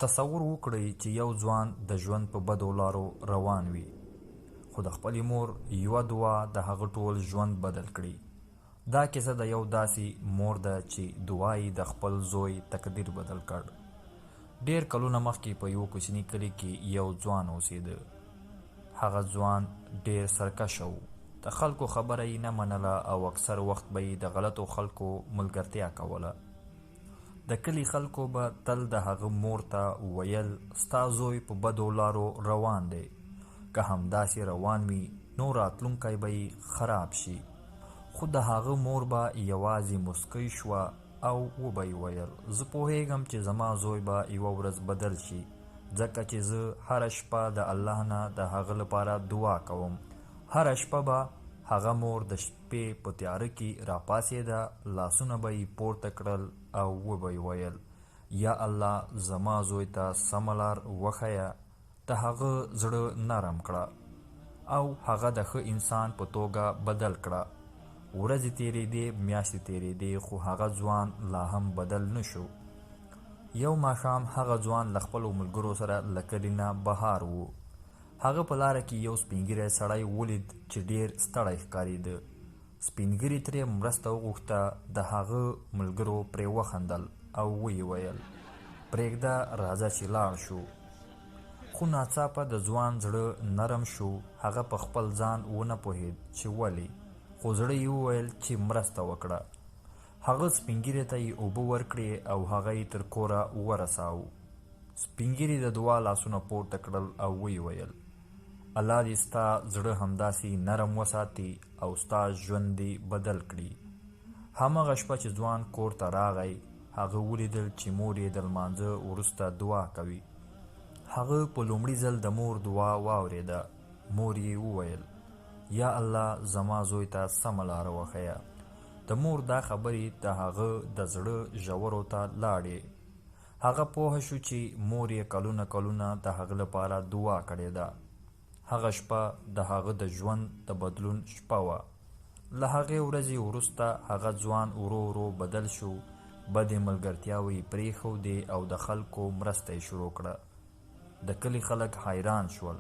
تصور وکړئ چې یو ځوان د ژوند په بدو لارو روان وي، خو د خپلې مور یوه دعا د هغه ټول ژوند بدل کړي. دا کیسه د یو داسې مور ده چې دعا یې د خپل زوی تقدیر بدل کړ. ډېر کلونه مخکې په یو کوچني کلي کې یو ځوان اوسېده. هغه ځوان ډېر سرکشه و. د خلکو خبره یې نه منله او اکثر وخت به یې د غلطو خلکو ملګرتیا کوله. د کلي خلکو به تل د هغه مور ته ویل ستا زوی په بدو لارو روان دی، که همداسې روان وي نو راتلونکی به یې خراب شي. خو د هغه مور به یوازې مسکی شوه او وبه یې ویل زه پوهیږم چې زما زوی به یوه ورځ بدل شي، ځکه چې زه هره شپه د الله نه د هغه لپاره دعا کوم. هره شپه به هغه مور د شپې په تیاره کې راپاڅېده، لاسونه به یې پورته کړل او وبه یې ویل یا الله زما زوی ته سمه لار وښیه، د هغه زړه نرم کړه او هغه د ښه انسان په توګه بدل کړه. ورځې تېرېدې، میاشتې تېرېدې، خو هغه ځوان لا هم بدل نه شو. یو ماښام هغه ځوان له خپلو ملګرو سره له کلي نه بهر و. هغه په لاره کې یو سپین ږیری سړی ولید چې ډېر ستړی ښکارېده. سپین ږیري ترې مرسته وغوښته. د هغه ملګرو پرې وخندل او ویې ویل پرېږده راځه چې لاړ شو. خو ناڅاپه د ځوان زړه نرم شو. هغه په خپل ځان ونه پوهېد چې ولې، خو زړه یې وویل چې مرسته وکړه. هغه سپین ږیري ته یې اوبه ورکړې او هغه یې تر کوره ورساوه. سپین ږیري د دعا لاسونه پورته کړل او ویې ویل الله دې ستا زړه همداسې نرم وساتي او ستا ژوند دې بدل کړي. هماغه شپه چې ځوان کور ته راغی، هغه ولیدل چې مور یې د لمانځه وروسته دعا کوي. هغه په لومړي ځل د مور دعا واورېده. مور یې وویل یا الله زما زوی ته سمه لاره وښیه. د مور دا خبرې د هغه د زړه ژورو ته لاړې. هغه پوه شو چې مور یې کلونه کلونه د هغه لپاره دعا کړې ده. هغه شپه د هغه د ژوند د بدلون شپه وه. له هغې ورځې وروسته هغه ځوان ورو ورو بدل شو. بدې ملګرتیاوې یې پرېښودې او د خلکو مرسته یې شروع کړه. د کلي خلک حیران شول.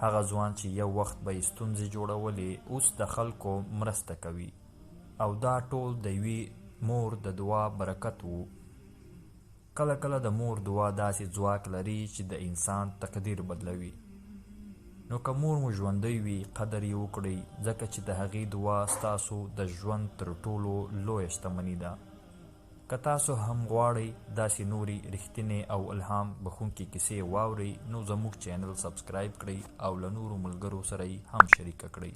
هغه ځوان چې یو وخت به یې ستونزې جوړولې، اوس د خلکو مرسته کوي. او دا ټول د یوې مور د دعا برکت و. کله کله د مور دعا داسې ځواک لري چې د انسان تقدیر بدلوي. نو که مور مو ژوندی وي قدر یې وکړئ، ځکه چې د هغې دعا ستاسو د ژوند تر ټولو لویه شتمني ده. که تاسو هم غواړئ داسې نورې رښتینې او الهام بښونکې کیسې واورئ، نو زموږ چینل سبسکرایب کړئ او له نورو ملګرو سره یې هم شریکه کړئ.